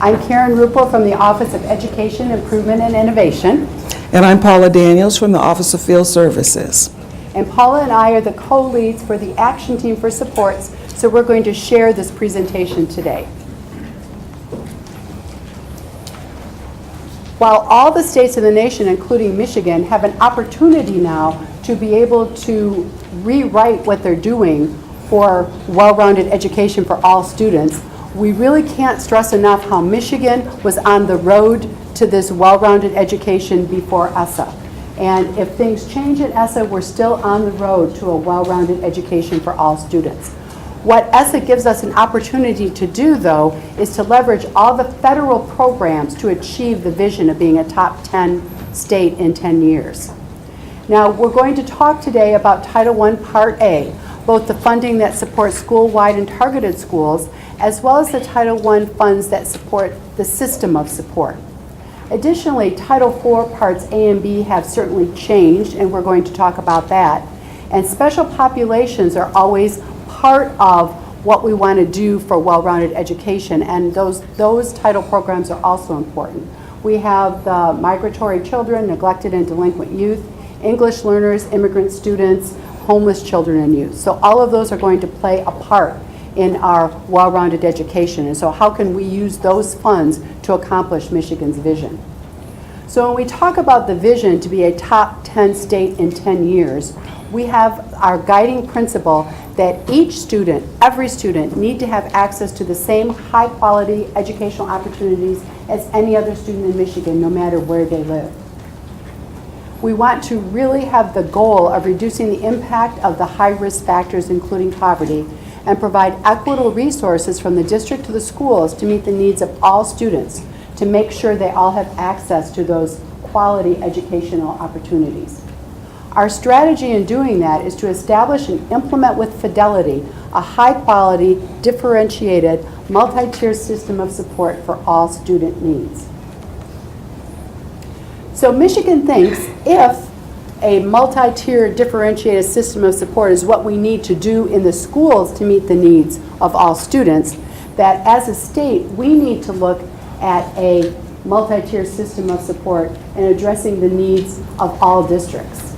I'm Karen Ruppel from the Office of Education, Improvement, and Innovation. And I'm Paula Daniels from the Office of Field Services. And Paula and I are the co-leads for the Action Team for Supports, so we're going to share this presentation today. While all the states in the nation, including Michigan, have an opportunity now to be able to rewrite what they're doing for well-rounded education for all students, we really can't stress enough how Michigan was on the road to this well-rounded education before ESSA. And if things change at ESSA, we're still on the road to a well-rounded education for all students. What ESSA gives us an opportunity to do, though, is to leverage all the federal programs to achieve the vision of being a top 10 state in 10 years. Now, we're going to talk today about Title I Part A, both the funding that supports school-wide and targeted schools, as well as the Title I funds that support the system of support. Additionally, Title IV Parts A and B have certainly changed, and we're going to talk about that. And special populations are always part of what we want to do for well-rounded education, and those title programs are also important. We have the migratory children, neglected and delinquent youth, English learners, immigrant students, homeless children and youth. So all of those are going to play a part in our well-rounded education. And so how can we use those funds to accomplish Michigan's vision? So when we talk about the vision to be a top 10 state in 10 years, we have our guiding principle that each student, every student, need to have access to the same high-quality educational opportunities as any other student in Michigan, no matter where they live. We want to really have the goal of reducing the impact of the high-risk factors, including poverty, and provide equitable resources from the district to the schools to meet the needs of all students, to make sure they all have access to those quality educational opportunities. Our strategy in doing that is to establish and implement with fidelity a high-quality, differentiated, multi-tier system of support for all student needs. So Michigan thinks if a multi-tier differentiated system of support is what we need to do in the schools to meet the needs of all students, that as a state we need to look at a multi-tier system of support and addressing the needs of all districts.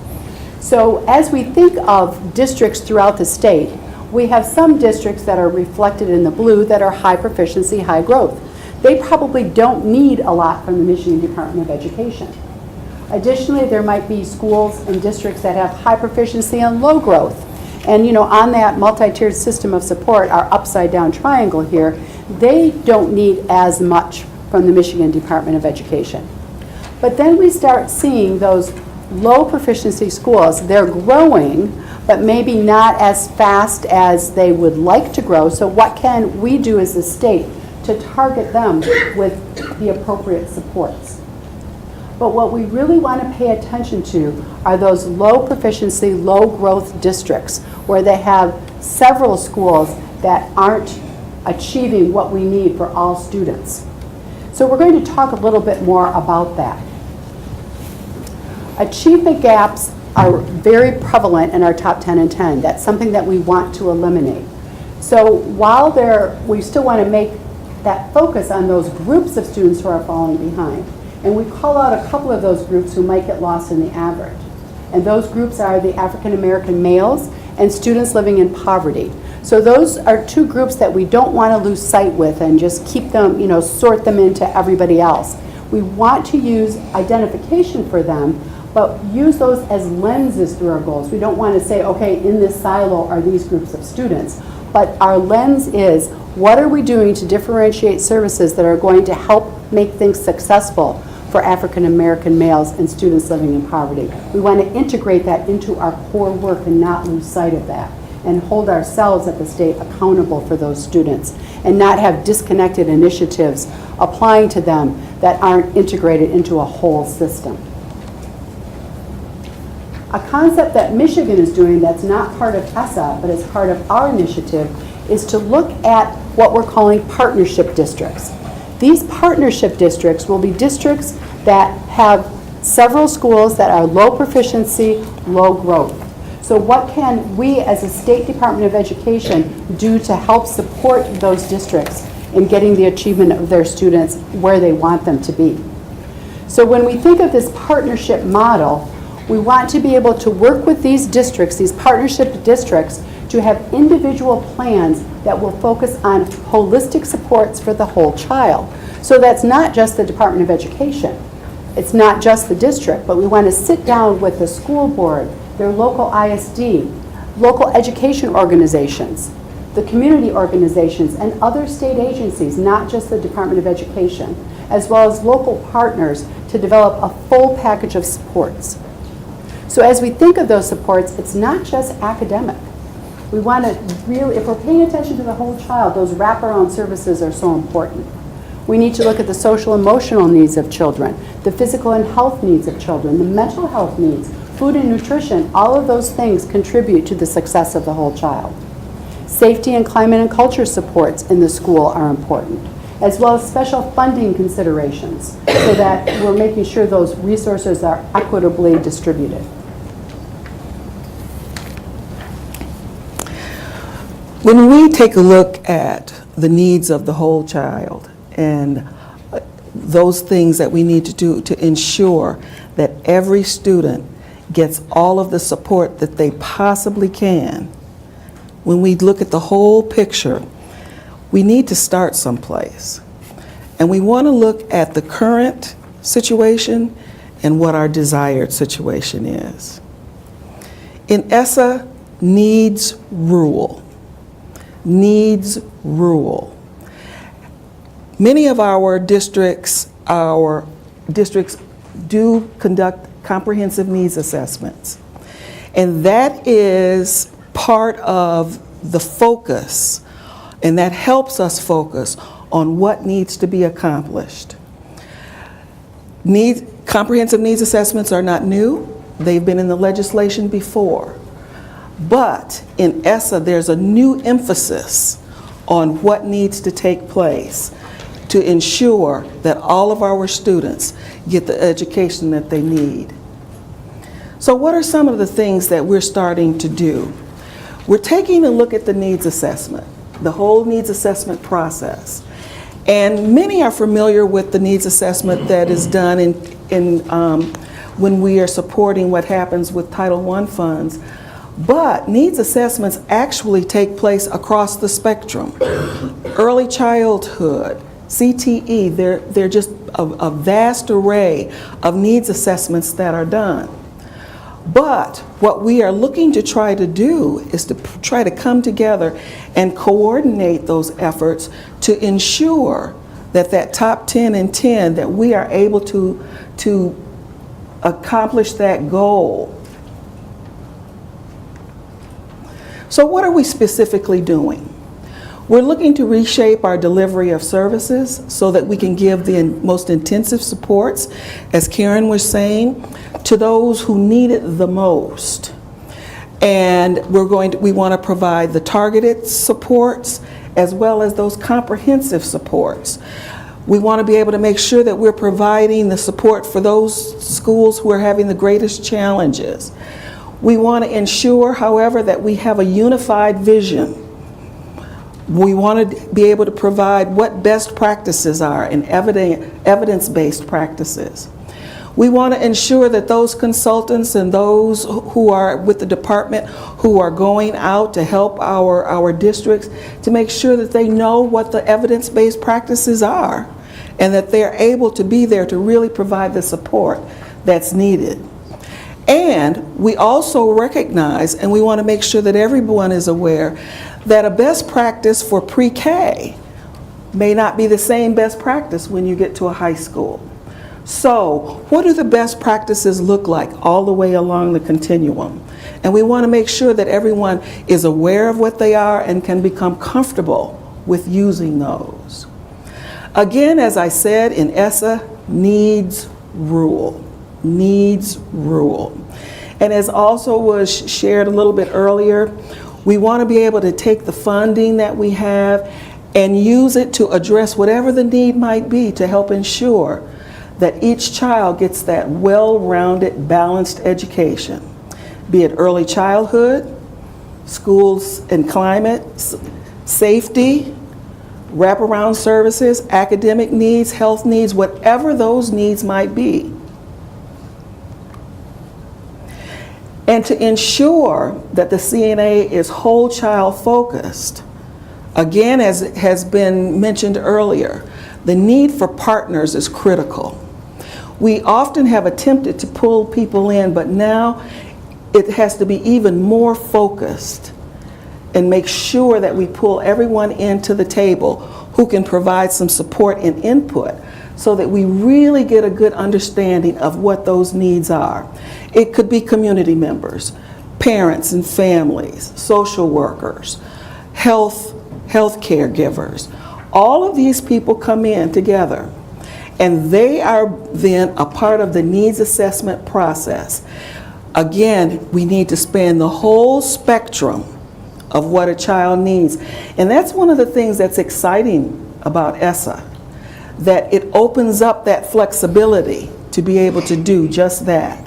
So as we think of districts throughout the state, we have some districts that are reflected in the blue that are high proficiency, high growth. They probably don't need a lot from the Michigan Department of Education. Additionally, there might be schools and districts that have high proficiency and low growth. And on that multi-tiered system of support, our upside down triangle here, they don't need as much from the Michigan Department of Education. But then we start seeing those low proficiency schools. They're growing, but maybe not as fast as they would like to grow. So what can we do as a state to target them with the appropriate supports? But what we really want to pay attention to are those low proficiency, low growth districts where they have several schools that aren't achieving what we need for all students. So we're going to talk a little bit more about that. Achievement gaps are very prevalent in our top 10 and 10. That's something that we want to eliminate. So while we still want to make that focus on those groups of students who are falling behind. And we call out a couple of those groups who might get lost in the average. And those groups are the African American males and students living in poverty. So those are two groups that we don't want to lose sight with and just keep them, sort them into everybody else. We want to use identification for them, but use those as lenses through our goals. We don't want to say, okay, in this silo are these groups of students. But our lens is, what are we doing to differentiate services that are going to help make things successful for African American males and students living in poverty? We want to integrate that into our core work and not lose sight of that, and hold ourselves at the state accountable for those students, and not have disconnected initiatives applying to them that aren't integrated into a whole system. A concept that Michigan is doing that's not part of ESSA, but is part of our initiative, is to look at what we're calling partnership districts. These partnership districts will be districts that have several schools that are low proficiency, low growth. So what can we as a State Department of Education do to help support those districts in getting the achievement of their students where they want them to be. So when we think of this partnership model, we want to be able to work with these districts, these partnership districts, to have individual plans that will focus on holistic supports for the whole child. So that's not just the Department of Education. It's not just the district, but we want to sit down with the school board, their local ISD, local education organizations, the community organizations, and other state agencies, not just the Department of Education, as well as local partners to develop a full package of supports. So as we think of those supports, it's not just academic. We want to really, if we're paying attention to the whole child, those wraparound services are so important. We need to look at the social emotional needs of children, the physical and health needs of children, the mental health needs, food and nutrition. All of those things contribute to the success of the whole child. Safety and climate and culture supports in the school are important, as well as special funding considerations, so that we're making sure those resources are equitably distributed. When we take a look at the needs of the whole child and those things that we need to do to ensure that every student gets all of the support that they possibly can, when we look at the whole picture, we need to start someplace. And we want to look at the current situation and what our desired situation is. In ESSA, needs rule. Needs rule. Many of our districts do conduct comprehensive needs assessments. And that is part of the focus, and that helps us focus on what needs to be accomplished. Comprehensive needs assessments are not new. They've been in the legislation before. But in ESSA, there's a new emphasis on what needs to take place to ensure that all of our students get the education that they need. So what are some of the things that we're starting to do? We're taking a look at the needs assessment, the whole needs assessment process. And many are familiar with the needs assessment that is done when we are supporting what happens with Title I funds. But needs assessments actually take place across the spectrum. Early childhood, CTE, they're just a vast array of needs assessments that are done. But what we are looking to try to do is to try to come together and coordinate those efforts to ensure that that top 10 and 10, that we are able to accomplish that goal. So what are we specifically doing? We're looking to reshape our delivery of services so that we can give the most intensive supports, as Karen was saying, to those who need it the most. And we want to provide the targeted supports as well as those comprehensive supports. We want to be able to make sure that we're providing the support for those schools who are having the greatest challenges. We want to ensure, however, that we have a unified vision. We want to be able to provide what best practices are and evidence-based practices. We want to ensure that those consultants and those who are with the department who are going out to help our districts, to make sure that they know what the evidence-based practices are and that they're able to be there to really provide the support that's needed. And we also recognize, and we want to make sure that everyone is aware, that a best practice for pre-K may not be the same best practice when you get to a high school. So what do the best practices look like all the way along the continuum? And we want to make sure that everyone is aware of what they are and can become comfortable with using those. Again, as I said, in ESSA, needs rule. Needs rule. And as also was shared a little bit earlier, we want to be able to take the funding that we have and use it to address whatever the need might be to help ensure that each child gets that well-rounded, balanced education, be it early childhood, schools and climate, safety, wraparound services, academic needs, health needs, whatever those needs might be. And to ensure that the CNA is whole child focused, again, as has been mentioned earlier, the need for partners is critical. We often have attempted to pull people in, but now it has to be even more focused and make sure that we pull everyone into the table who can provide some support and input so that we really get a good understanding of what those needs are. It could be community members, parents and families, social workers, health caregivers. All of these people come in together, and they are then a part of the needs assessment process. Again, we need to span the whole spectrum of what a child needs. And that's one of the things that's exciting about ESSA, that it opens up that flexibility to be able to do just that.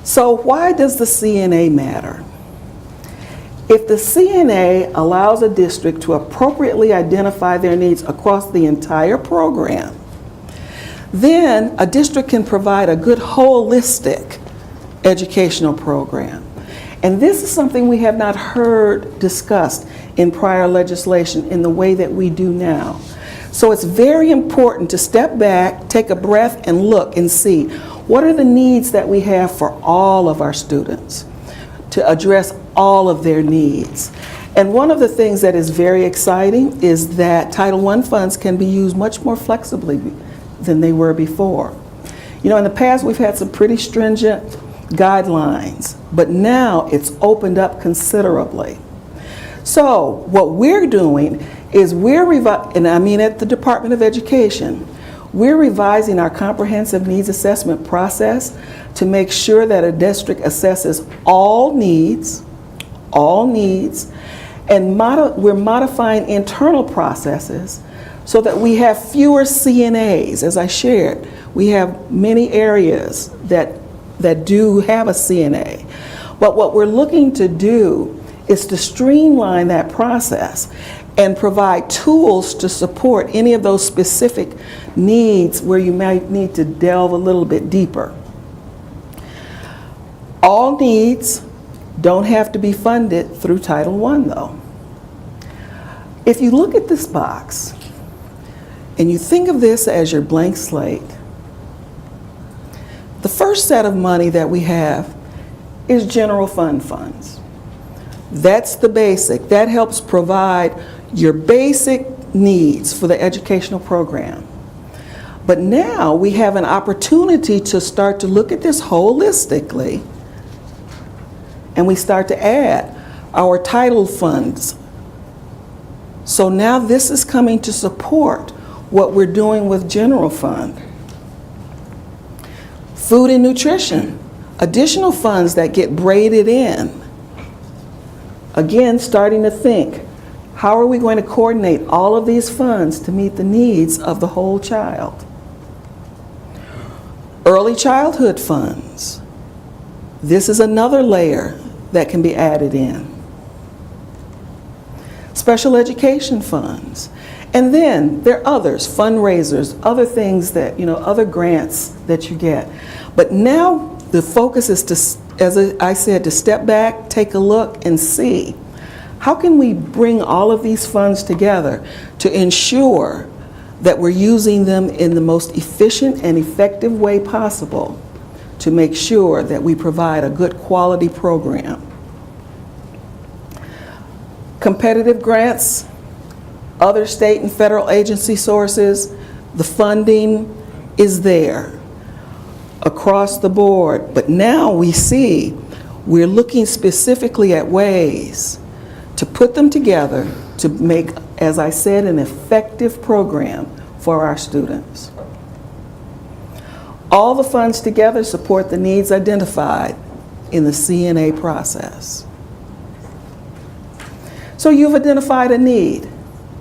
So why does the CNA matter? If the CNA allows a district to appropriately identify their needs across the entire program, then a district can provide a good holistic educational program. And this is something we have not heard discussed in prior legislation in the way that we do now. So it's very important to step back, take a breath, and look and see what are the needs that we have for all of our students to address all of their needs. And one of the things that is very exciting is that Title I funds can be used much more flexibly than they were before. You know, in the past we've had some pretty stringent guidelines, but now it's opened up considerably. So what we're doing is and I mean at the Department of Education, we're revising our comprehensive needs assessment process to make sure that a district assesses all needs, and we're modifying internal processes so that we have fewer CNAs. As I shared, we have many areas that do have a CNA. But what we're looking to do is to streamline that process and provide tools to support any of those specific needs where you might need to delve a little bit deeper. All needs don't have to be funded through Title I, though. If you look at this box and you think of this as your blank slate, the first set of money that we have is general fund funds. That's the basic. That helps provide your basic needs for the educational program. But now we have an opportunity to start to look at this holistically, and we start to add our title funds. So now this is coming to support what we're doing with general fund. Food and nutrition, additional funds that get braided in. Again, starting to think, how are we going to coordinate all of these funds to meet the needs of the whole child? Early childhood funds. This is another layer that can be added in. Special education funds. And then there are others, fundraisers, other things that, other grants that you get. But now the focus is to, as I said, to step back, take a look, and see how can we bring all of these funds together to ensure that we're using them in the most efficient and effective way possible to make sure that we provide a good quality program. Competitive grants, other state and federal agency sources, the funding is there across the board. But now we see we're looking specifically at ways to put them together to make, as I said, an effective program for our students. All the funds together support the needs identified in the CNA process. So you've identified a need.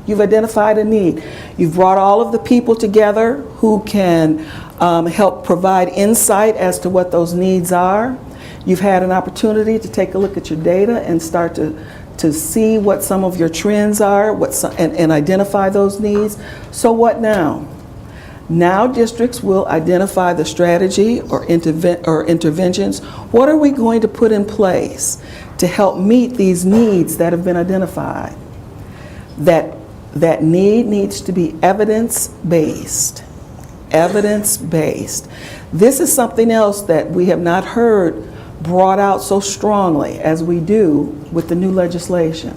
You've identified a need. You've brought all of the people together who can help provide insight as to what those needs are. You've had an opportunity to take a look at your data and start to see what some of your trends are, and identify those needs. So what now? Now districts will identify the strategy or interventions. What are we going to put in place to help meet these needs that have been identified? That need needs to be evidence-based. Evidence-based. This is something else that we have not heard brought out so strongly as we do with the new legislation.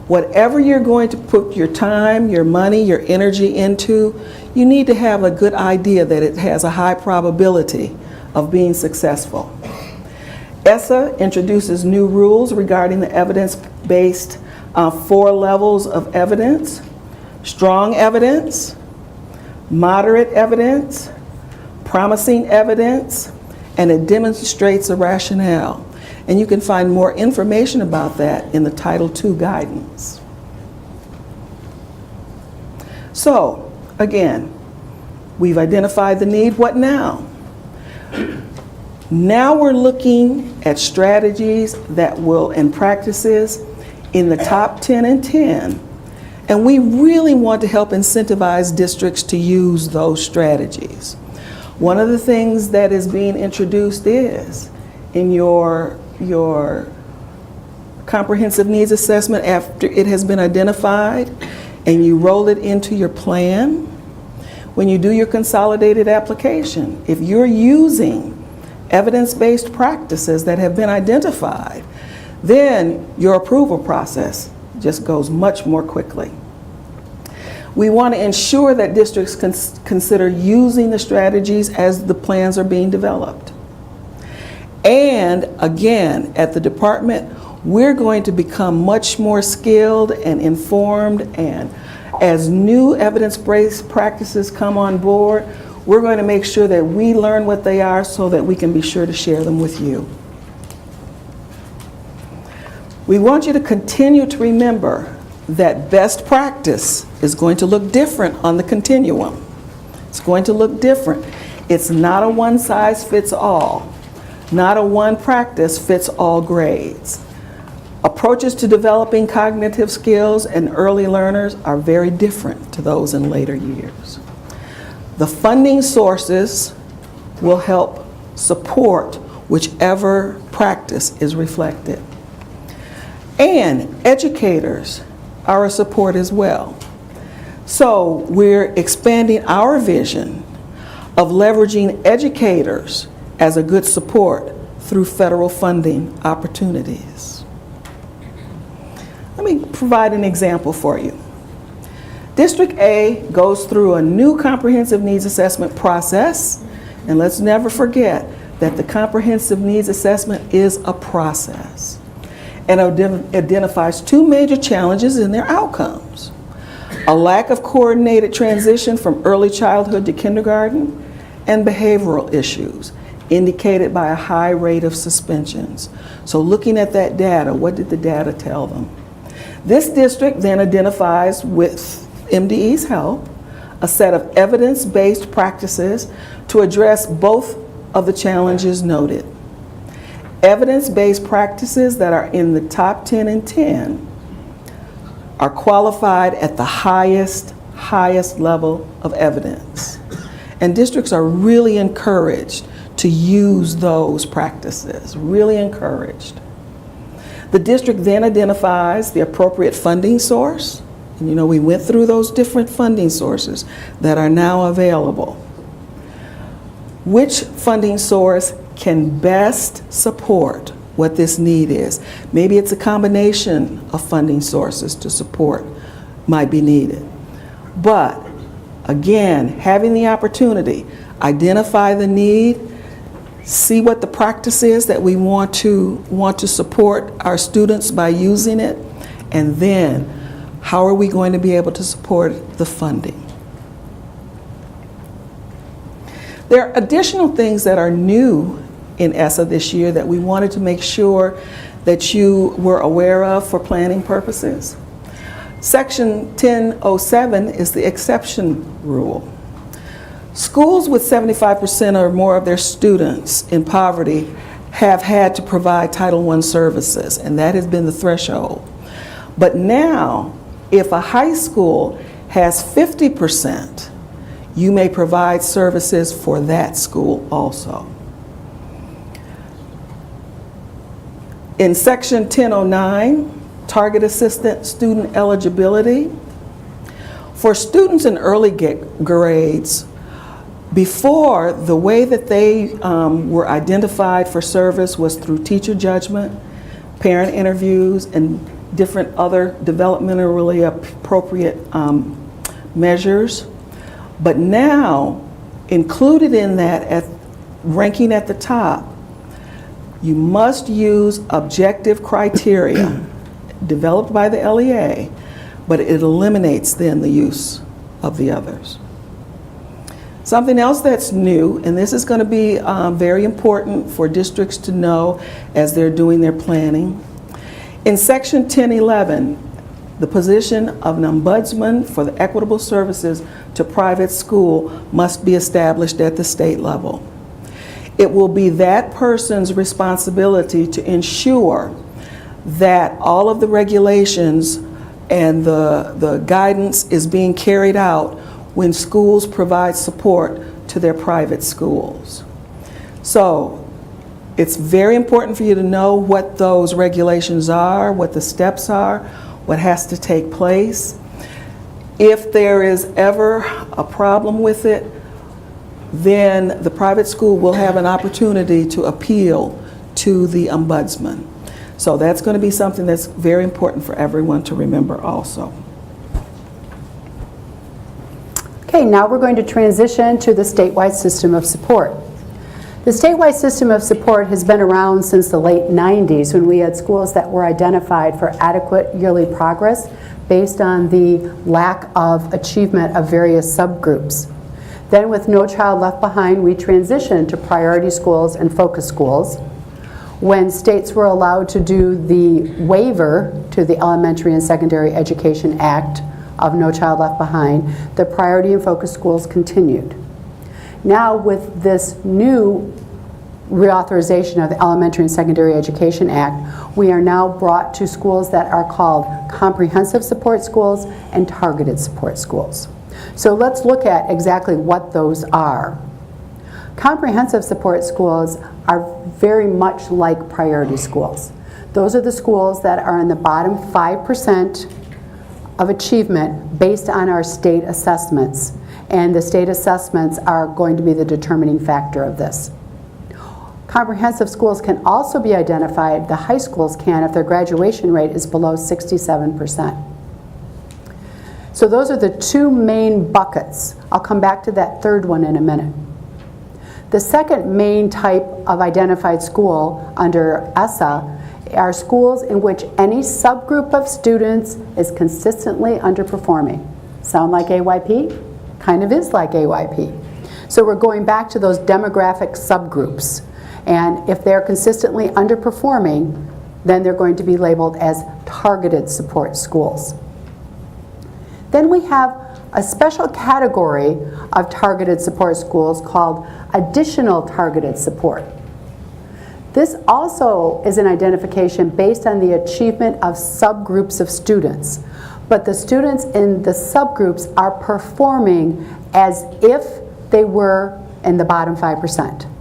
Whatever you're going to put your time, your money, your energy into, you need to have a good idea that it has a high probability of being successful. ESSA introduces new rules regarding the evidence-based 4 levels of evidence: strong evidence, moderate evidence, promising evidence, and it demonstrates a rationale. And you can find more information about that in the Title II guidance. So, again, we've identified the need. What now? Now we're looking at strategies that will, and practices in the top 10 and 10. And we really want to help incentivize districts to use those strategies. One of the things that is being introduced is in your comprehensive needs assessment, after it has been identified and you roll it into your plan, when you do your consolidated application, if you're using evidence-based practices that have been identified, then your approval process just goes much more quickly. We want to ensure that districts consider using the strategies as the plans are being developed. And again, at the department, we're going to become much more skilled and informed, and as new evidence-based practices come on board, we're going to make sure that we learn what they are so that we can be sure to share them with you. We want you to continue to remember that best practice is going to look different on the continuum. It's going to look different. It's not a one-size-fits-all. Not a one practice fits all grades. Approaches to developing cognitive skills in early learners are very different to those in later years. The funding sources will help support whichever practice is reflected. And educators are a support as well. So we're expanding our vision of leveraging educators as a good support through federal funding opportunities. Let me provide an example for you. District A goes through a new comprehensive needs assessment process, and let's never forget that the comprehensive needs assessment is a process, and identifies 2 major challenges in their outcomes: a lack of coordinated transition from early childhood to kindergarten, and behavioral issues indicated by a high rate of suspensions. So looking at that data, what did the data tell them? This district then identifies, with MDE's help, a set of evidence-based practices to address both of the challenges noted. Evidence-based practices that are in the top 10 and 10 are qualified at the highest level of evidence. And districts are really encouraged to use those practices, really encouraged. The district then identifies the appropriate funding source. And you know, we went through those different funding sources that are now available. Which funding source can best support what this need is? Maybe it's a combination of funding sources to support might be needed. But again, having the opportunity, identify the need, see what the practice is that we want to support our students by using it, and then how are we going to be able to support the funding? There are additional things that are new in ESSA this year that we wanted to make sure that you were aware of for planning purposes. Section 1007 is the exception rule. Schools with 75% or more of their students in poverty have had to provide Title I services, and that has been the threshold. But now, if a high school has 50%, you may provide services for that school also. In Section 1009, Target Assistant Student Eligibility, for students in early grades, before, the way that they were identified for service was through teacher judgment, parent interviews, and different other developmentally appropriate measures. But now, included in that, ranking at the top, you must use objective criteria developed by the LEA, but it eliminates then the use of the others. Something else that's new, and this is going to be very important for districts to know as they're doing their planning. In Section 1011, the position of an ombudsman for the equitable services to private school must be established at the state level. It will be that person's responsibility to ensure that all of the regulations and the guidance is being carried out when schools provide support to their private schools. So it's very important for you to know what those regulations are, what the steps are, what has to take place. If there is ever a problem with it, then the private school will have an opportunity to appeal to the ombudsman. So that's going to be something that's very important for everyone to remember also. Okay, now we're going to transition to the statewide system of support. The statewide system of support has been around since the late 90s when we had schools that were identified for adequate yearly progress based on the lack of achievement of various subgroups. Then with No Child Left Behind, we transitioned to priority schools and focus schools. When states were allowed to do the waiver to the Elementary and Secondary Education Act of No Child Left Behind, the priority and focus schools continued. Now with this new reauthorization of the Elementary and Secondary Education Act, we are now brought to schools that are called comprehensive support schools and targeted support schools. So let's look at exactly what those are. Comprehensive support schools are very much like priority schools. Those are the schools that are in the bottom 5% of achievement based on our state assessments. And the state assessments are going to be the determining factor of this. Comprehensive schools can also be identified, the high schools can, if their graduation rate is below 67%. So those are the two main buckets. I'll come back to that third one in a minute. The second main type of identified school under ESSA are schools in which any subgroup of students is consistently underperforming. Sound like AYP? Kind of is like AYP. So we're going back to those demographic subgroups. And if they're consistently underperforming, then they're going to be labeled as targeted support schools. Then we have a special category of targeted support schools called additional targeted support. This also is an identification based on the achievement of subgroups of students. But the students in the subgroups are performing as if they were in the bottom 5%.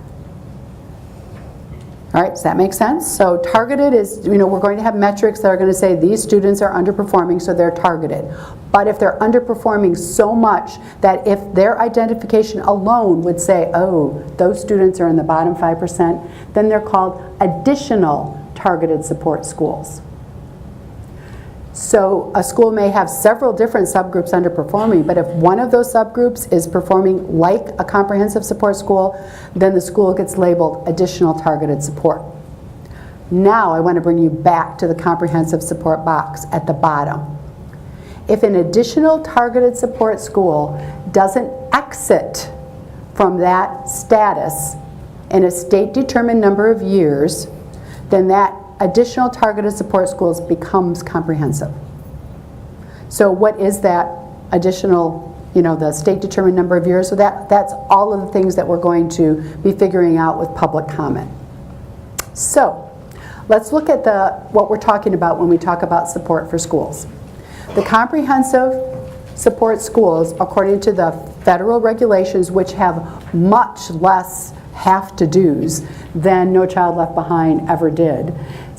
All right, does that make sense? So targeted is, we're going to have metrics that are going to say these students are underperforming, so they're targeted. But if they're underperforming so much that if their identification alone would say, oh, those students are in the bottom 5%, then they're called additional targeted support schools. So a school may have several different subgroups underperforming, but if one of those subgroups is performing like a comprehensive support school, then the school gets labeled additional targeted support. Now I want to bring you back to the comprehensive support box at the bottom. If an additional targeted support school doesn't exit from that status in a state-determined number of years, then that additional targeted support schools becomes comprehensive. So what is that additional, the state-determined number of years? So that's all of the things that we're going to be figuring out with public comment. So, let's look at what we're talking about when we talk about support for schools. The comprehensive support schools, according to the federal regulations, which have much less have-to-dos than No Child Left Behind ever did,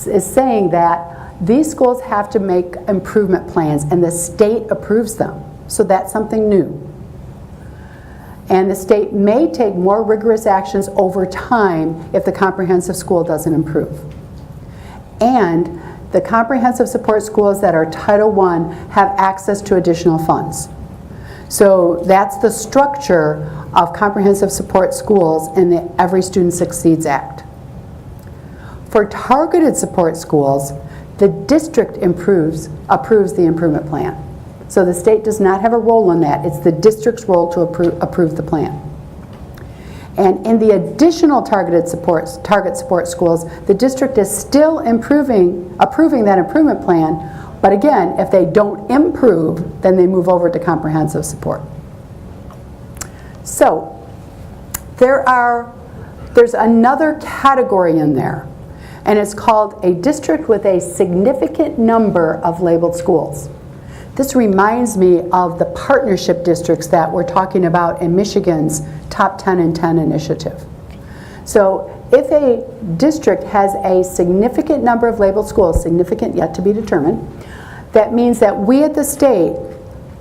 is saying that these schools have to make improvement plans and the state approves them. So that's something new. And the state may take more rigorous actions over time if the comprehensive school doesn't improve. And the comprehensive support schools that are Title I have access to additional funds. So that's the structure of comprehensive support schools in the Every Student Succeeds Act. For targeted support schools, the district approves the improvement plan. So the state does not have a role in that. It's the district's role to approve the plan. And in the additional target support schools, the district is still approving that improvement plan, but again, if they don't improve, then they move over to comprehensive support. So there's another category in there, and it's called a district with a significant number of labeled schools. This reminds me of the partnership districts that we're talking about in Michigan's Top 10 in 10 initiative. So if a district has a significant number of labeled schools, significant yet to be determined, that means that we at the state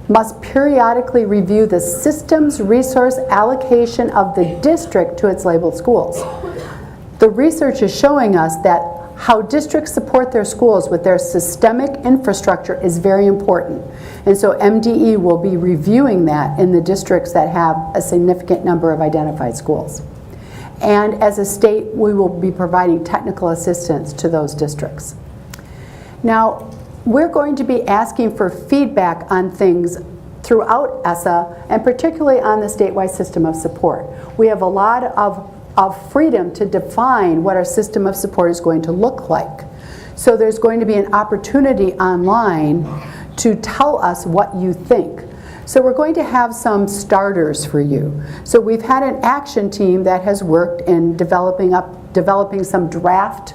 must periodically review the system's resource allocation of the district to its labeled schools. The research is showing us that how districts support their schools with their systemic infrastructure is very important. And so MDE will be reviewing that in the districts that have a significant number of identified schools. And as a state, we will be providing technical assistance to those districts. Now, we're going to be asking for feedback on things throughout ESSA, and particularly on the statewide system of support. We have a lot of freedom to define what our system of support is going to look like. So there's going to be an opportunity online to tell us what you think. So we're going to have some starters for you. So we've had an action team that has worked in developing some draft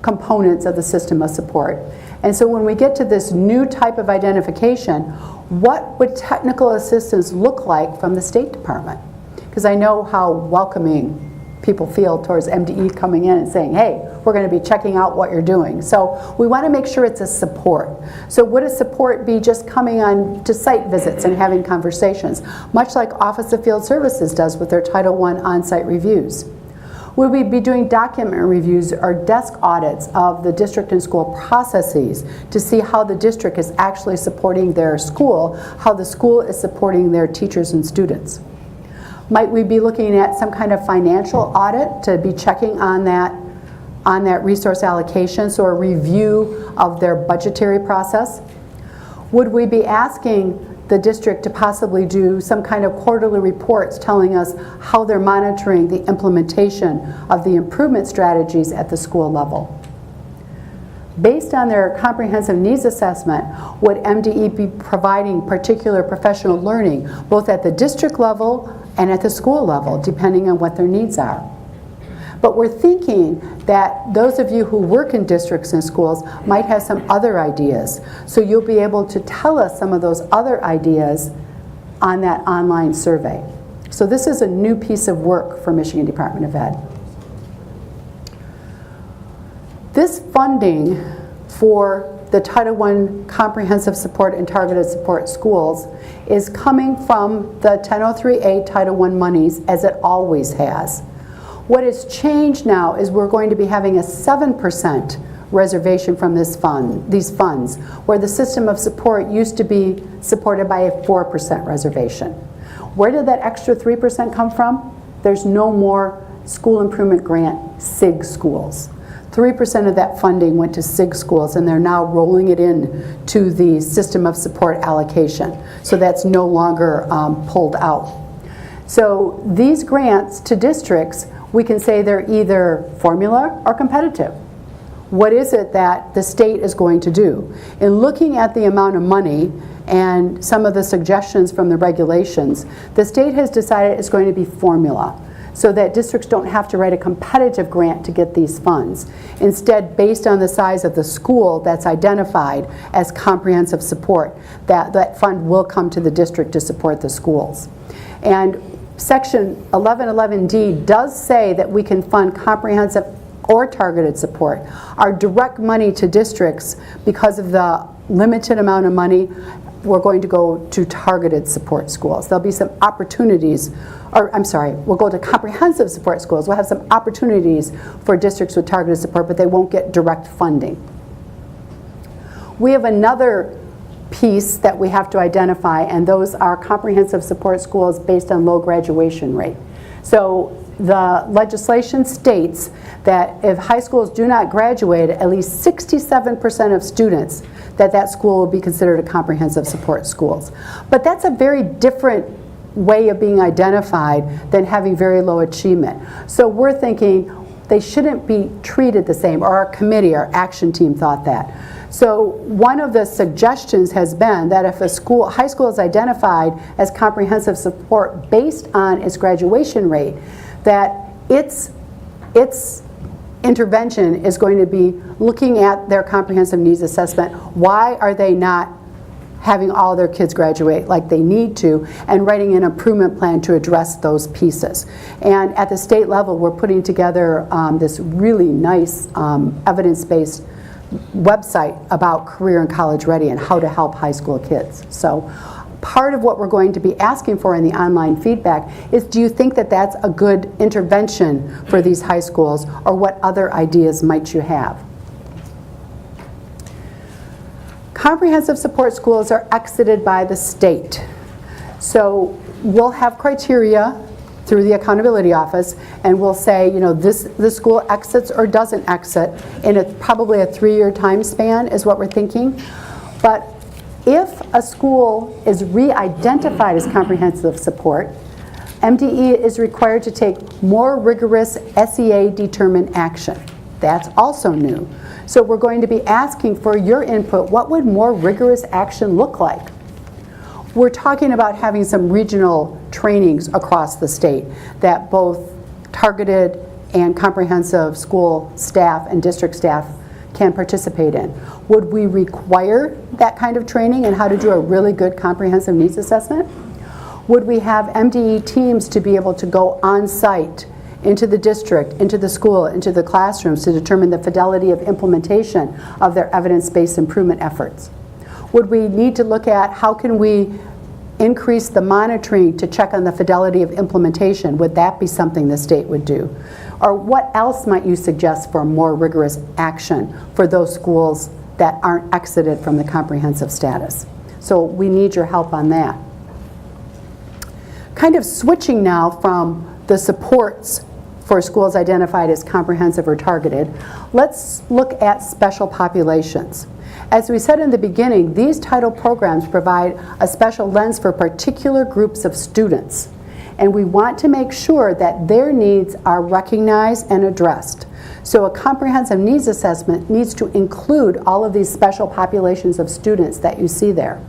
components of the system of support. And so when we get to this new type of identification, what would technical assistance look like from the State Department? Because I know how welcoming people feel towards MDE coming in and saying, hey, we're going to be checking out what you're doing. So we want to make sure it's a support. So would a support be just coming on to site visits and having conversations, much like Office of Field Services does with their Title I on-site reviews? Would we be doing document reviews or desk audits of the district and school processes to see how the district is actually supporting their school, how the school is supporting their teachers and students? Might we be looking at some kind of financial audit to be checking on that resource allocation, so a review of their budgetary process? Would we be asking the district to possibly do some kind of quarterly reports telling us how they're monitoring the implementation of the improvement strategies at the school level? Based on their comprehensive needs assessment, would MDE be providing particular professional learning both at the district level and at the school level, depending on what their needs are? But we're thinking that those of you who work in districts and schools might have some other ideas. So you'll be able to tell us some of those other ideas on that online survey. So this is a new piece of work for Michigan Department of Ed. This funding for the Title I Comprehensive Support and Targeted Support Schools is coming from the 1003A Title I monies, as it always has. What has changed now is we're going to be having a 7% reservation from these funds, where the system of support used to be supported by a 4% reservation. Where did that extra 3% come from? There's no more school improvement grant SIG schools. 3% of that funding went to SIG schools, and they're now rolling it in to the system of support allocation. So that's no longer pulled out. So these grants to districts, we can say they're either formula or competitive. What is it that the state is going to do? In looking at the amount of money and some of the suggestions from the regulations, the state has decided it's going to be formula. so that districts don't have to write a competitive grant to get these funds. Instead, based on the size of the school that's identified as comprehensive support, that fund will come to the district to support the schools. And Section 1111D does say that we can fund comprehensive or targeted support. Our direct money to districts, because of the limited amount of money, we're going to go to targeted support schools. There'll be some opportunities, or I'm sorry, we'll go to comprehensive support schools. We'll have some opportunities for districts with targeted support, but they won't get direct funding. We have another piece that we have to identify, and those are comprehensive support schools based on low graduation rate. So the legislation states that if high schools do not graduate, at least 67% of students, that school will be considered a comprehensive support schools. But that's a very different way of being identified than having very low achievement. So we're thinking they shouldn't be treated the same, or our committee, our action team thought that. So one of the suggestions has been that if a high school is identified as comprehensive support based on its graduation rate, that its intervention is going to be looking at their comprehensive needs assessment. Why are they not having all their kids graduate like they need to, and writing an improvement plan to address those pieces. And at the state level, we're putting together this really nice evidence-based website about career and college ready and how to help high school kids. So part of what we're going to be asking for in the online feedback is, do you think that that's a good intervention for these high schools, or what other ideas might you have? Comprehensive support schools are exited by the state. So we'll have criteria through the accountability office, and we'll say, you know, this school exits or doesn't exit in probably a 3-year time span is what we're thinking. But if a school is re-identified as comprehensive support, MDE is required to take more rigorous SEA determined action. That's also new. So we're going to be asking for your input. What would more rigorous action look like? We're talking about having some regional trainings across the state that both targeted and comprehensive school staff and district staff can participate in. Would we require that kind of training and how to do a really good comprehensive needs assessment? Would we have MDE teams to be able to go on site into the district, into the school, into the classrooms to determine the fidelity of implementation of their evidence-based improvement efforts? Would we need to look at how can we increase the monitoring to check on the fidelity of implementation? Would that be something the state would do? Or what else might you suggest for more rigorous action for those schools that aren't exited from the comprehensive status? So we need your help on that. Kind of switching now from the supports for schools identified as comprehensive or targeted, let's look at special populations. As we said in the beginning, these title programs provide a special lens for particular groups of students, and we want to make sure that their needs are recognized and addressed. So a comprehensive needs assessment needs to include all of these special populations of students that you see there.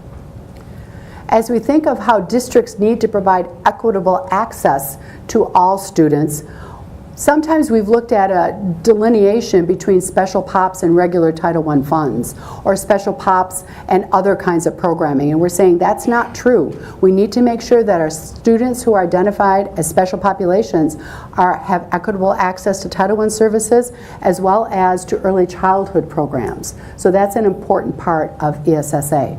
As we think of how districts need to provide equitable access to all students, sometimes we've looked at a delineation between special POPs and regular Title I funds, or special POPs and other kinds of programming, and we're saying that's not true. We need to make sure that our students who are identified as special populations have equitable access to Title I services as well as to early childhood programs. So that's an important part of ESSA.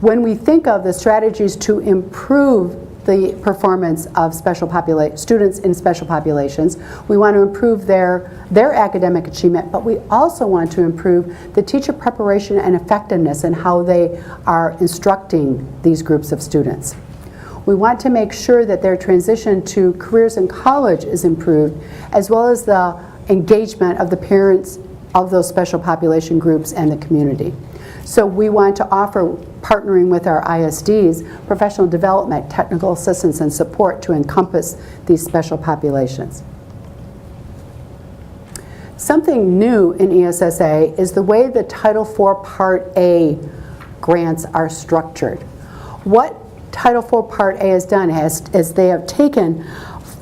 When we think of the strategies to improve the performance of students in special populations, we want to improve their academic achievement, but we also want to improve the teacher preparation and effectiveness in how they are instructing these groups of students. We want to make sure that their transition to careers in college is improved, as well as the engagement of the parents of those special population groups and the community. So we want to offer, partnering with our ISDs, professional development, technical assistance, and support to encompass these special populations. Something new in ESSA is the way the Title IV Part A grants are structured. What Title IV Part A has done is they have taken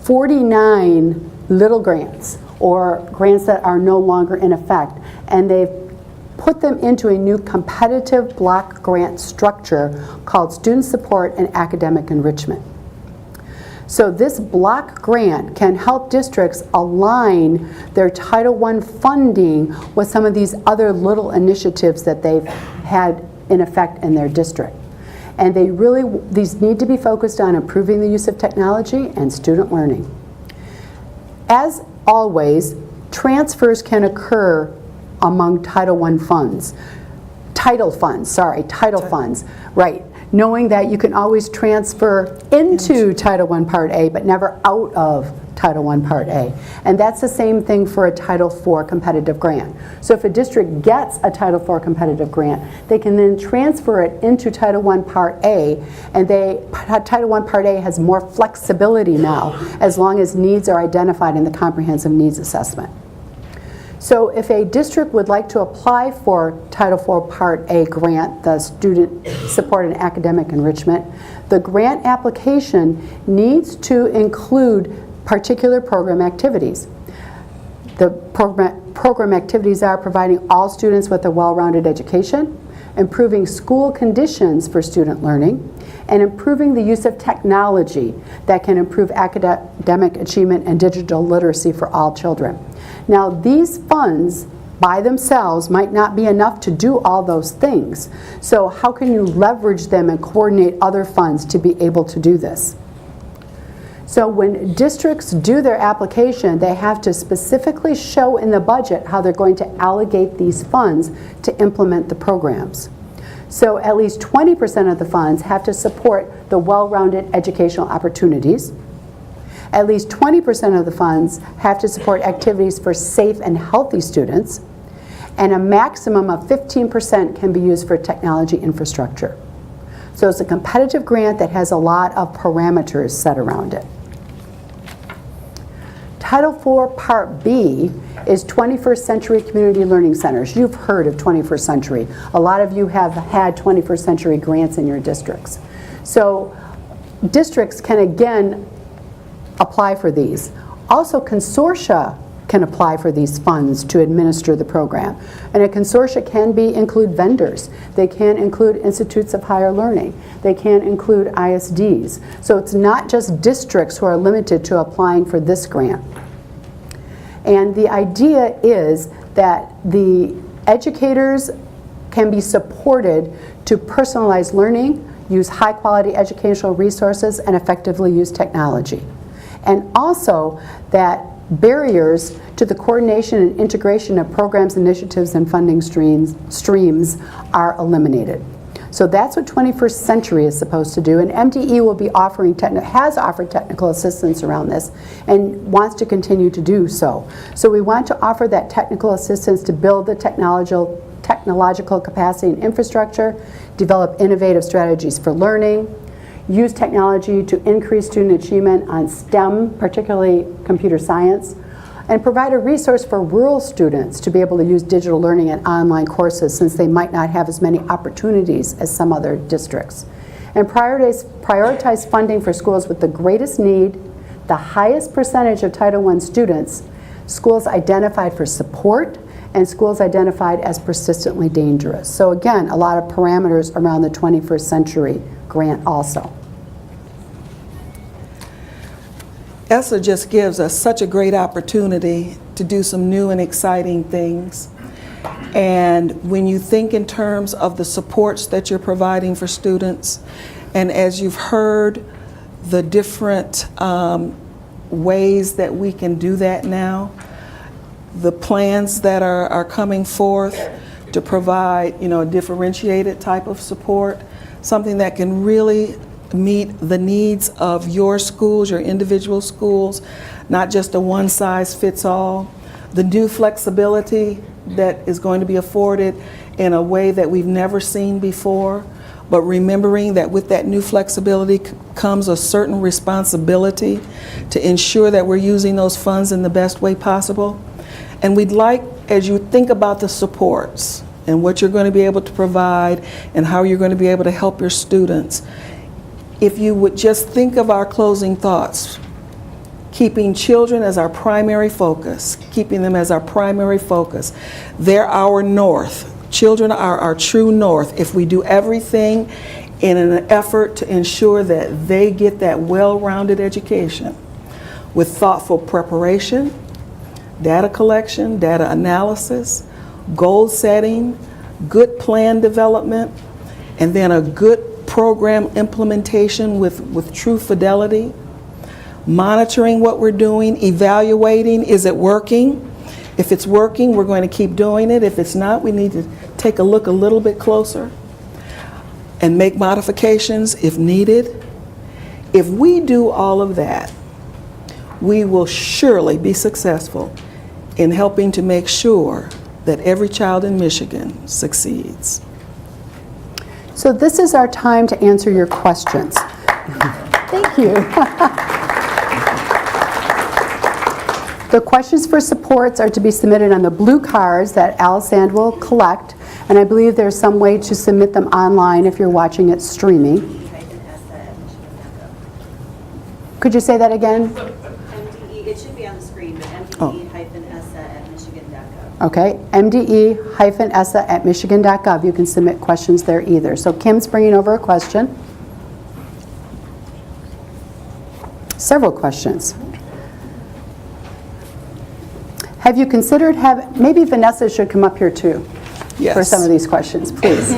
49 little grants or grants that are no longer in effect, and they've put them into a new competitive block grant structure called Student Support and Academic Enrichment. So this block grant can help districts align their Title I funding with some of these other little initiatives that they've had in effect in their district. And these need to be focused on improving the use of technology and student learning. As always, transfers can occur among Title I funds. Title funds, right. Knowing that you can always transfer into Title I Part A, but never out of Title I Part A. And that's the same thing for a Title IV competitive grant. So if a district gets a Title IV competitive grant, they can then transfer it into Title I Part A, and Title I Part A has more flexibility now as long as needs are identified in the comprehensive needs assessment. So if a district would like to apply for Title IV Part A grant, the Student Support and Academic Enrichment, the grant application needs to include particular program activities. The program activities are providing all students with a well-rounded education, improving school conditions for student learning, and improving the use of technology that can improve academic achievement and digital literacy for all children. Now, these funds by themselves might not be enough to do all those things. So how can you leverage them and coordinate other funds to be able to do this? So when districts do their application, they have to specifically show in the budget how they're going to allocate these funds to implement the programs. So at least 20% of the funds have to support the well-rounded educational opportunities. At least 20% of the funds have to support activities for safe and healthy students, and a maximum of 15% can be used for technology infrastructure. So it's a competitive grant that has a lot of parameters set around it. Title IV Part B is 21st Century Community Learning Centers. You've heard of 21st Century. A lot of you have had 21st Century grants in your districts. So districts can again apply for these. Also, consortia can apply for these funds to administer the program. And a consortia can include vendors. They can include institutes of higher learning. They can include ISDs. So it's not just districts who are limited to applying for this grant. And the idea is that the educators can be supported to personalize learning, use high quality educational resources, and effectively use technology. And also that barriers to the coordination and integration of programs, initiatives, and funding streams are eliminated. So that's what 21st Century is supposed to do, and MDE will be has offered technical assistance around this and wants to continue to do so. So we want to offer that technical assistance to build the technological capacity and infrastructure, develop innovative strategies for learning, use technology to increase student achievement on STEM, particularly computer science, and provide a resource for rural students to be able to use digital learning and online courses since they might not have as many opportunities as some other districts. And prioritize funding for schools with the greatest need, the highest percentage of Title I students, schools identified for support, and schools identified as persistently dangerous. So again, a lot of parameters around the 21st Century grant also. ESSA just gives us such a great opportunity to do some new and exciting things. And when you think in terms of the supports that you're providing for students, and as you've heard, the different ways that we can do that now, the plans that are coming forth to provide, a differentiated type of support, something that can really meet the needs of your schools, your individual schools, not just a one-size-fits-all. The new flexibility that is going to be afforded in a way that we've never seen before, but remembering that with that new flexibility comes a certain responsibility to ensure that we're using those funds in the best way possible. And we'd like, as you think about the supports and what you're going to be able to provide and how you're going to be able to help your students, if you would just think of our closing thoughts. keeping children as our primary focus, keeping them as our primary focus. They're our north. Children are our true north. If we do everything in an effort to ensure that they get that well-rounded education with thoughtful preparation, data collection, data analysis, goal setting, good plan development, and then a good program implementation with true fidelity, monitoring what we're doing, evaluating, is it working? If it's working, we're going to keep doing it. If it's not, we need to take a look a little bit closer and make modifications if needed. If we do all of that, we will surely be successful in helping to make sure that every child in Michigan succeeds. So this is our time to answer your questions. Thank you. The questions for supports are to be submitted on the blue cards that Alisand will collect, and I believe there's some way to submit them online if you're watching it streaming. Could you say that again? MDE, it should be on the screen, but MDE-ESSA@michigan.gov. Okay, MDE-ESSA@michigan.gov. You can submit questions there either. So Kim's bringing over a question. Several questions. Have you considered maybe Vanessa should come up here too Yes. for some of these questions, please.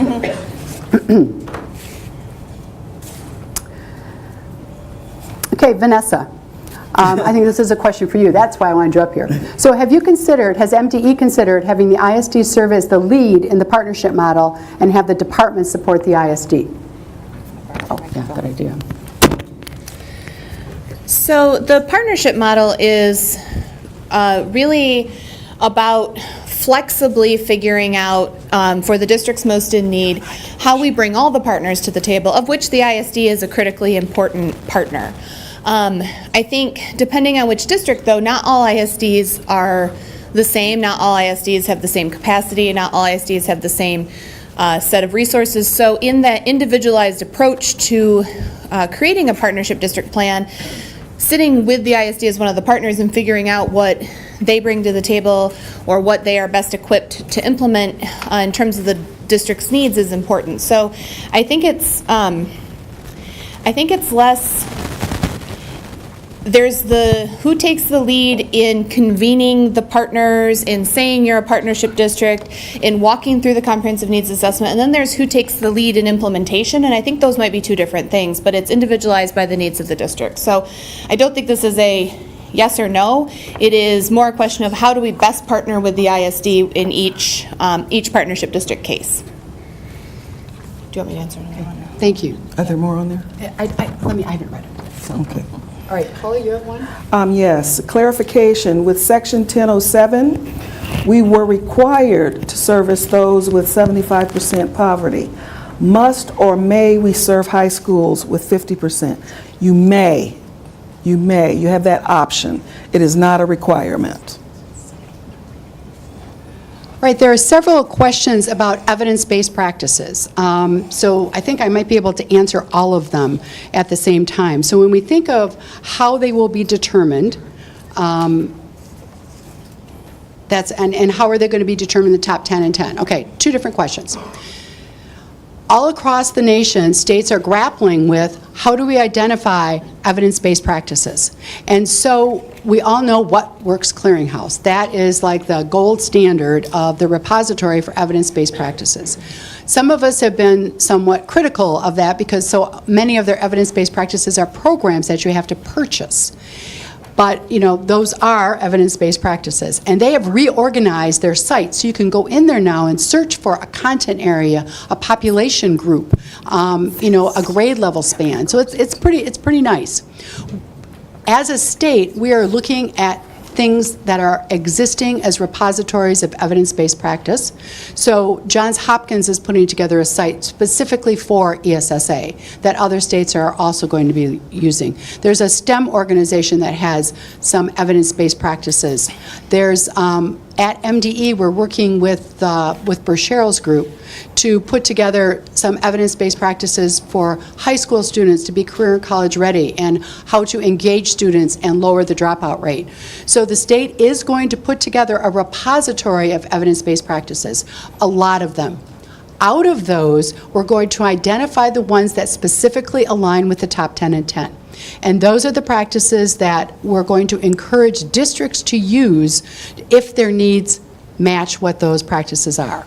Okay, Vanessa, I think this is a question for you. That's why I wanted you up here. So has MDE considered having the ISD serve as the lead in the partnership model and have the department support the ISD? Oh, yeah, good idea. So the partnership model is really about flexibly figuring out for the districts most in need how we bring all the partners to the table, of which the ISD is a critically important partner. I think depending on which district, though, not all ISDs are the same. Not all ISDs have the same capacity. Not all ISDs have the same set of resources. So in that individualized approach to creating a partnership district plan, sitting with the ISD as one of the partners and figuring out what they bring to the table or what they are best equipped to implement in terms of the district's needs is important. So I think it's less, there's the who takes the lead in convening the partners, in saying you're a partnership district, in walking through the comprehensive needs assessment, and then there's who takes the lead in implementation, and I think those might be two different things, but it's individualized by the needs of the district. So I don't think this is a yes or no. It is more a question of how do we best partner with the ISD in each partnership district case. Do you want me to answer another one? Thank you. Are there more on there? I haven't read it. So. Okay. All right, Holly, you have one? Yes, clarification. With Section 1007, we were required to service those with 75% poverty. Must or may we serve high schools with 50%? You may. You may. You have that option. It is not a requirement. Right, there are several questions about evidence-based practices. So I think I might be able to answer all of them at the same time. So when we think of how they will be determined, and how are they going to be determined, the top 10 and 10? Okay, two different questions. All across the nation, states are grappling with how do we identify evidence-based practices. And so we all know what Works Clearinghouse. That is like the gold standard of the repository for evidence-based practices. Some of us have been somewhat critical of that because so many of their evidence-based practices are programs that you have to purchase. But, you know, those are evidence-based practices. And they have reorganized their site, so you can go in there now and search for a content area, a population group, you know, a grade level span. So it's pretty nice. As a state, we are looking at things that are existing as repositories of evidence-based practice. So Johns Hopkins is putting together a site specifically for ESSA that other states are also going to be using. There's a STEM organization that has some evidence-based practices. There's, at MDE, we're working with Bercherel's group to put together some evidence-based practices for high school students to be career and college ready, and how to engage students and lower the dropout rate. So the state is going to put together a repository of evidence-based practices, a lot of them. Out of those, we're going to identify the ones that specifically align with the top 10 and 10. And those are the practices that we're going to encourage districts to use if their needs match what those practices are.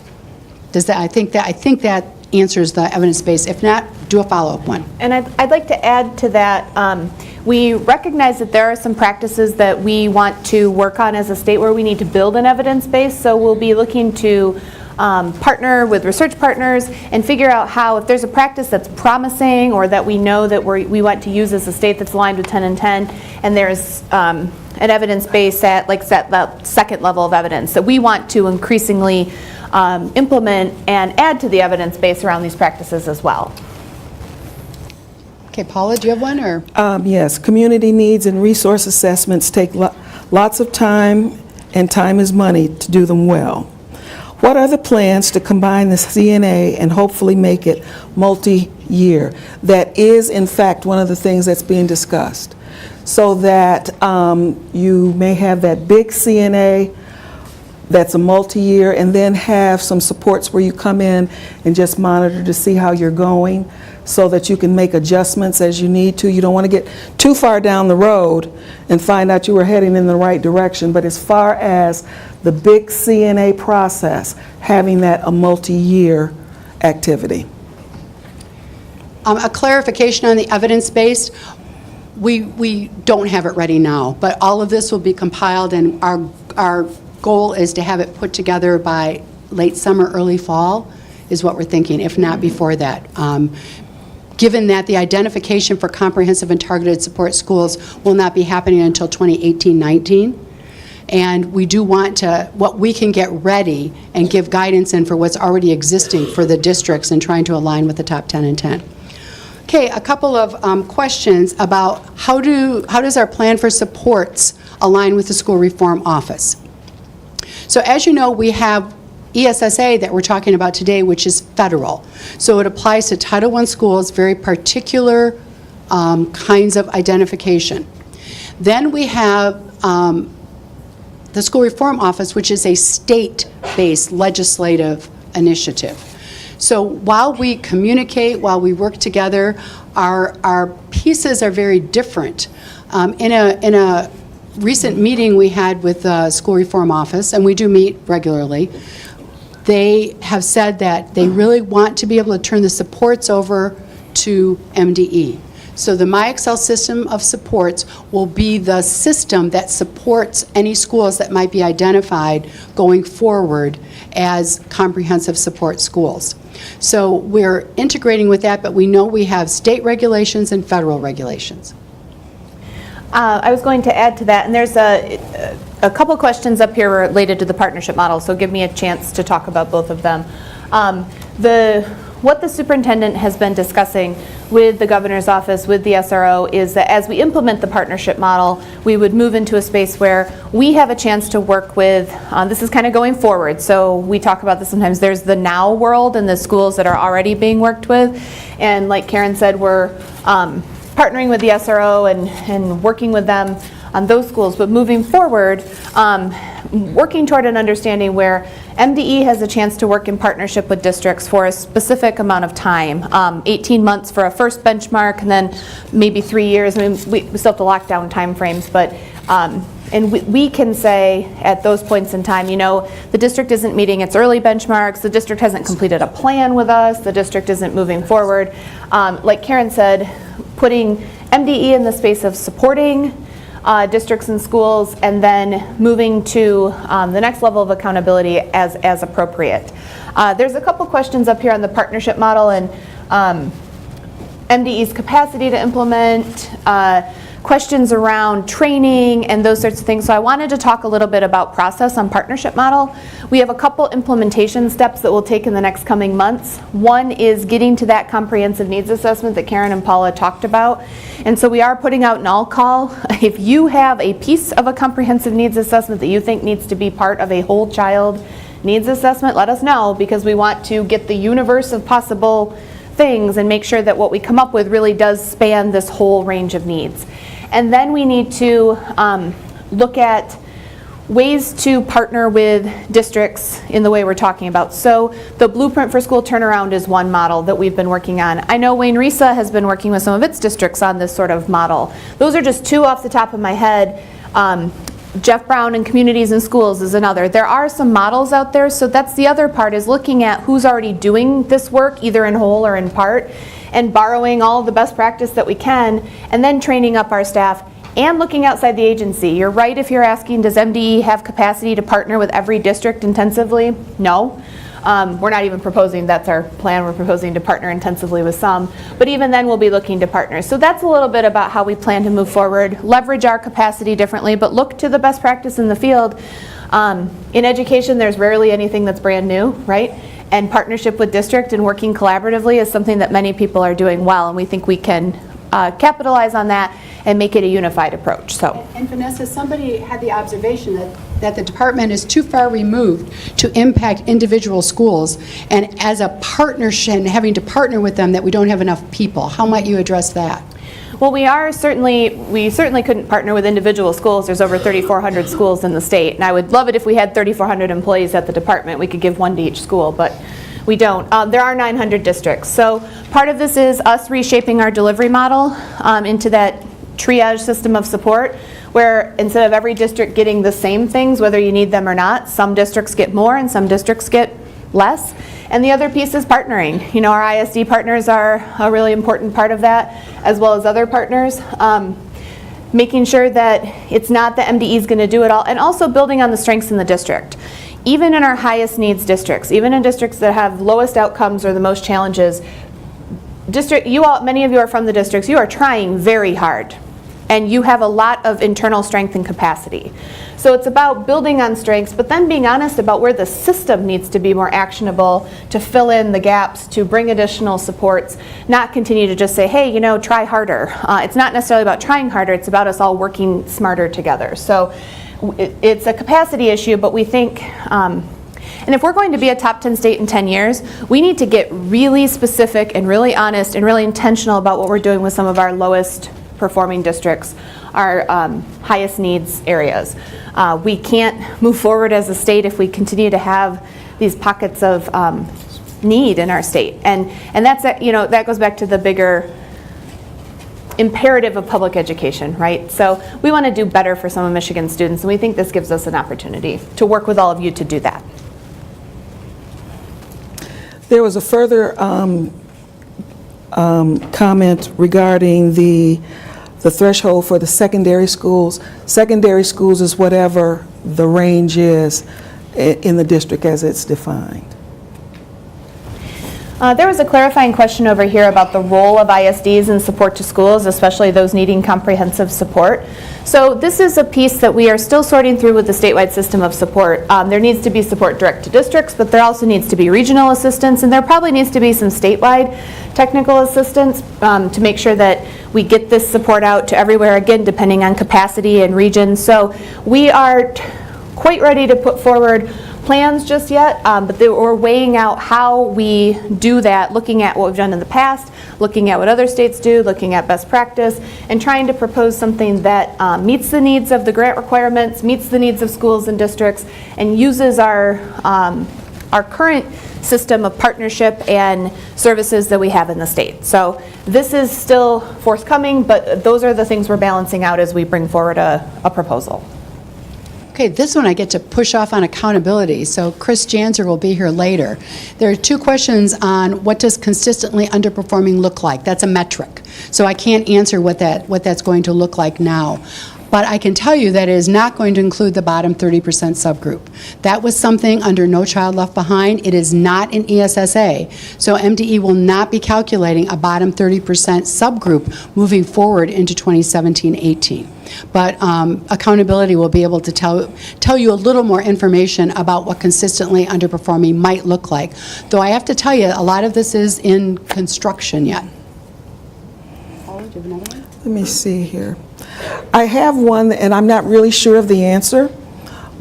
Does that, I think that answers the evidence base. If not, do a follow-up one. And I'd like to add to that, we recognize that there are some practices that we want to work on as a state where we need to build an evidence base, so we'll be looking to partner with research partners and figure out how, if there's a practice that's promising or that we know that we want to use as a state that's aligned with 10 and 10, and there's an evidence base at that second level of evidence that we want to increasingly implement and add to the evidence base around these practices as well. Okay, Paula, do you have one? Or Yes, community needs and resource assessments take lots of time, and time is money to do them well. What are the plans to combine the CNA and hopefully make it multi-year? That is, in fact, one of the things that's being discussed. So that you may have that big CNA that's a multi-year, and then have some supports where you come in and just monitor to see how you're going, so that you can make adjustments as you need to. You don't want to get too far down the road and find out you were heading in the right direction. But as far as the big CNA process, having that a multi-year activity. a clarification on the evidence-based, we don't have it ready now, but all of this will be compiled, and our goal is to have it put together by late summer, early fall, is what we're thinking, if not before that. Given that the identification for comprehensive and targeted support schools will not be happening until 2018-19, and we do want to, what we can get ready and give guidance in for what's already existing for the districts and trying to align with the top 10 and 10. Okay, a couple of questions about how does our plan for supports align with the school reform office? So as you know, we have ESSA that we're talking about today, which is federal. So it applies to Title I schools, very particular kinds of identification. Then we have the School Reform Office, which is a state-based legislative initiative. So while we communicate, while we work together, our pieces are very different. In a recent meeting we had with the School Reform Office, and we do meet regularly, they have said that they really want to be able to turn the supports over to MDE. So the MyExcel system of supports will be the system that supports any schools that might be identified going forward as comprehensive support schools. So we're integrating with that, but we know we have state regulations and federal regulations. I was going to add to that, and there's a couple questions up here related to the partnership model, so give me a chance to talk about both of them. What the superintendent has been discussing with the governor's office, with the SRO, is that as we implement the partnership model, we would move into a space where we have a chance to work with, this is kind of going forward, so we talk about this sometimes, there's the now world and the schools that are already being worked with, and like Karen said, we're partnering with the SRO and working with them on those schools, but moving forward, working toward an understanding where MDE has a chance to work in partnership with districts for a specific amount of time, 18 months for a first benchmark, and then maybe 3 years. I mean, we still have to lock down time frames, but and we can say at those points in time, you know, the district isn't meeting its early benchmarks, the district hasn't completed a plan with us, the district isn't moving forward. Like Karen said, putting MDE in the space of supporting districts and schools, and then moving to the next level of accountability as appropriate. There's a couple questions up here on the partnership model and MDE's capacity to implement, questions around training and those sorts of things. So I wanted to talk a little bit about process on partnership model. We have a couple implementation steps that we'll take in the next coming months. One is getting to that comprehensive needs assessment that Karen and Paula talked about. And so we are putting out an all call. If you have a piece of a comprehensive needs assessment that you think needs to be part of a whole child needs assessment, let us know, because we want to get the universe of possible things and make sure that what we come up with really does span this whole range of needs. And then we need to look at ways to partner with districts in the way we're talking about. So the Blueprint for School Turnaround is one model that we've been working on. I know Wayne Risa has been working with some of its districts on this sort of model. Those are just two off the top of my head. Jeff Brown and Communities and Schools is another. There are some models out there, so that's the other part, is looking at who's already doing this work, either in whole or in part, and borrowing all the best practice that we can, and then training up our staff and looking outside the agency. You're right if you're asking, does MDE have capacity to partner with every district intensively? No. We're not even proposing, that's our plan, we're proposing to partner intensively with some, but even then we'll be looking to partner. So that's a little bit about how we plan to move forward, leverage our capacity differently, but look to the best practice in the field. In education, there's rarely anything that's brand new, right? And partnership with district and working collaboratively is something that many people are doing well, and we think we can capitalize on that and make it a unified approach. So. And Vanessa, somebody had the observation that the department is too far removed to impact individual schools, and as a partnership, and having to partner with them, that we don't have enough people. How might you address that? Well, we certainly couldn't partner with individual schools. There's over 3,400 schools in the state, and I would love it if we had 3,400 employees at the department. We could give one to each school, but we don't. There are 900 districts. So part of this is us reshaping our delivery model into that triage system of support, where instead of every district getting the same things, whether you need them or not, some districts get more and some districts get less. And the other piece is partnering. You know, our ISD partners are a really important part of that, as well as other partners. Making sure that it's not that MDE is going to do it all, and also building on the strengths in the district. Even in our highest needs districts, even in districts that have lowest outcomes or the most challenges, many of you are from the districts, you are trying very hard. And you have a lot of internal strength and capacity. So it's about building on strengths, but then being honest about where the system needs to be more actionable, to fill in the gaps, to bring additional supports, not continue to just say, hey, you know, try harder. It's not necessarily about trying harder, it's about us all working smarter together. So it's a capacity issue, but we think, and if we're going to be a top 10 state in 10 years, we need to get really specific and really honest and really intentional about what we're doing with some of our lowest performing districts, our highest needs areas. We can't move forward as a state if we continue to have these pockets of need in our state. And that's, you know, that goes back to the bigger imperative of public education, right? So we want to do better for some of Michigan's students, and we think this gives us an opportunity to work with all of you to do that. There was a further comment regarding the threshold for the secondary schools. Secondary schools is whatever the range is in the district as it's defined. There was a clarifying question over here about the role of ISDs in support to schools, especially those needing comprehensive support. So this is a piece that we are still sorting through with the statewide system of support. There needs to be support direct to districts, but there also needs to be regional assistance, and there probably needs to be some statewide technical assistance to make sure that we get this support out to everywhere, again, depending on capacity and region. So we are quite ready to put forward plans just yet, but we're weighing out how we do that, looking at what we've done in the past, looking at what other states do, looking at best practice, and trying to propose something that meets the needs of the grant requirements, meets the needs of schools and districts, and uses our current system of partnership and services that we have in the state. So this is still forthcoming, but those are the things we're balancing out as we bring forward a proposal. Okay, this one I get to push off on accountability. So Chris Janzer will be here later. There are two questions on what does consistently underperforming look like. That's a metric. So I can't answer what that's going to look like now. But I can tell you that it is not going to include the bottom 30% subgroup. That was something under No Child Left Behind. It is not in ESSA. So MDE will not be calculating a bottom 30% subgroup moving forward into 2017-18. But accountability will be able to tell you a little more information about what consistently underperforming might look like. Though I have to tell you, a lot of this is in construction yet. Let me see here. I have one, and I'm not really sure of the answer,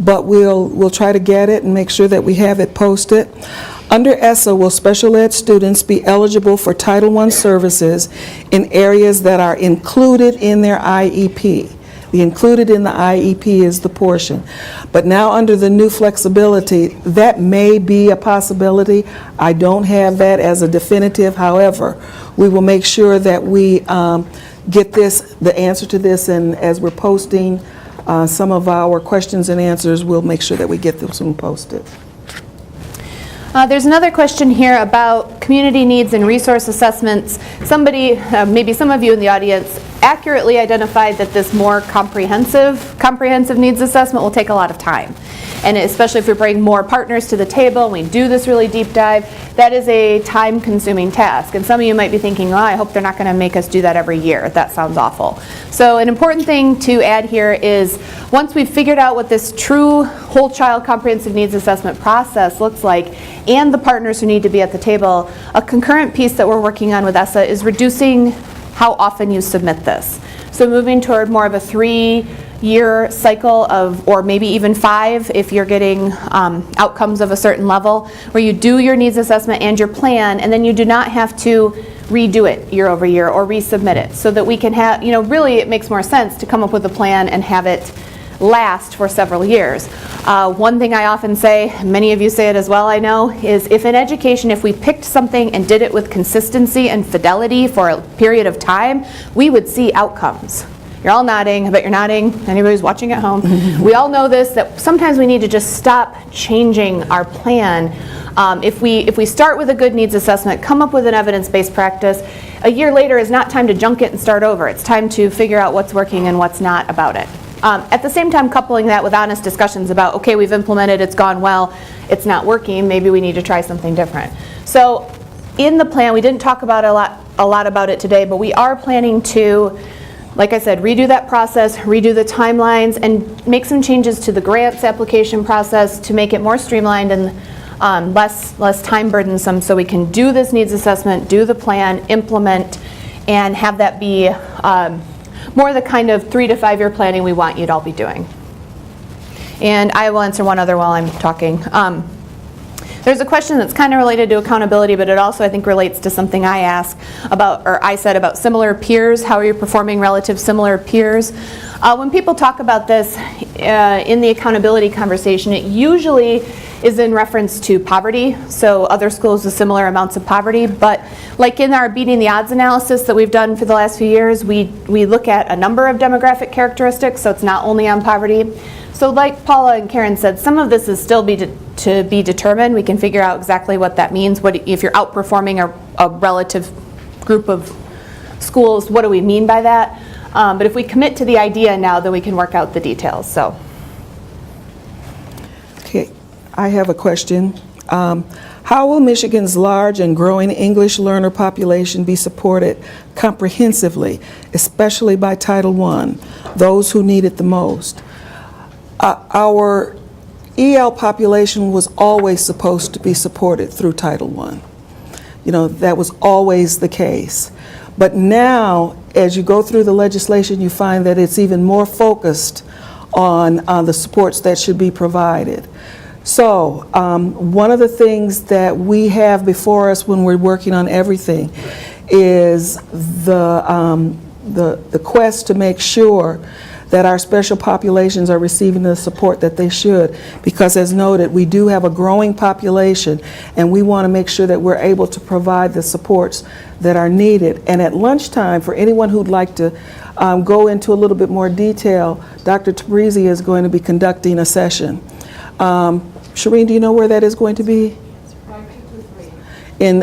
but we'll try to get it and make sure that we have it posted. Under ESSA, will special ed students be eligible for Title I services in areas that are included in their IEP? The included in the IEP is the portion. But now under the new flexibility, that may be a possibility. I don't have that as a definitive. However, we will make sure that we get the answer to this, and as we're posting some of our questions and answers, we'll make sure that we get this one posted. There's another question here about community needs and resource assessments. Somebody, maybe some of you in the audience, accurately identified that this more comprehensive needs assessment will take a lot of time. And especially if we bring more partners to the table and we do this really deep dive, that is a time-consuming task. And some of you might be thinking, oh, I hope they're not going to make us do that every year. That sounds awful. So an important thing to add here is once we've figured out what this true whole child comprehensive needs assessment process looks like, and the partners who need to be at the table, a concurrent piece that we're working on with ESSA is reducing how often you submit this. So moving toward more of a 3-year cycle of, or maybe even 5 if you're getting outcomes of a certain level, where you do your needs assessment and your plan, and then you do not have to redo it year over year or resubmit it, so that we can have, really it makes more sense to come up with a plan and have it last for several years. One thing I often say, many of you say it as well, I know, is if in education, if we picked something and did it with consistency and fidelity for a period of time, we would see outcomes. You're all nodding, I bet you're nodding, anybody who's watching at home. We all know this, that sometimes we need to just stop changing our plan. If we start with a good needs assessment, come up with an evidence-based practice, a year later is not time to junk it and start over. It's time to figure out what's working and what's not about it. At the same time, coupling that with honest discussions about, okay, we've implemented, it's gone well, it's not working, maybe we need to try something different. So in the plan, we didn't talk about a lot about it today, but we are planning to, like I said, redo that process, redo the timelines, and make some changes to the grants application process to make it more streamlined and less time burdensome, so we can do this needs assessment, do the plan, implement, and have that be more the kind of 3 to 5 year planning we want you to all be doing. And I will answer one other while I'm talking. There's a question that's kind of related to accountability, but it also I think relates to something I asked about, or I said about similar peers. How are you performing relative similar peers? When people talk about this in the accountability conversation, it usually is in reference to poverty, so other schools with similar amounts of poverty. But like in our beating the odds analysis that we've done for the last few years, we look at a number of demographic characteristics, so it's not only on poverty. So like Paula and Karen said, some of this is still to be determined. We can figure out exactly what that means. What if you're outperforming a relative group of schools, what do we mean by that? But if we commit to the idea now, then we can work out the details. So. Okay, I have a question. How will Michigan's large and growing English learner population be supported comprehensively, especially by Title I, those who need it the most? Our EL population was always supposed to be supported through Title I. That was always the case. But now, as you go through the legislation, you find that it's even more focused on the supports that should be provided. So one of the things that we have before us when we're working on everything is the quest to make sure that our special populations are receiving the support that they should, because as noted, we do have a growing population, and we want to make sure that we're able to provide the supports that are needed. And at lunchtime, for anyone who'd like to go into a little bit more detail, Dr. Tabrizi is going to be conducting a session. Shireen, do you know where that is going to be? In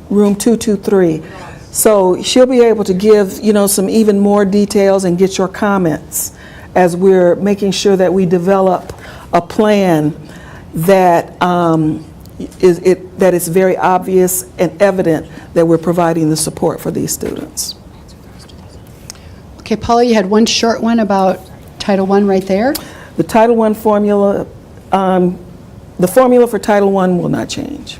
room 223. So she'll be able to give, some even more details and get your comments as we're making sure that we develop a plan that is very obvious and evident that we're providing the support for these students. Okay, Paula, you had one short one about Title I right there. The Title I formula, the formula for Title I will not change.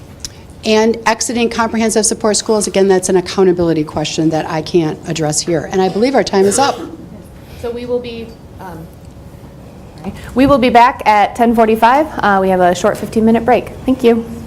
And exiting comprehensive support schools, again, that's an accountability question that I can't address here. And I believe our time is up. So we will be We will be back at 10:45. We have a short 15-minute break. Thank you.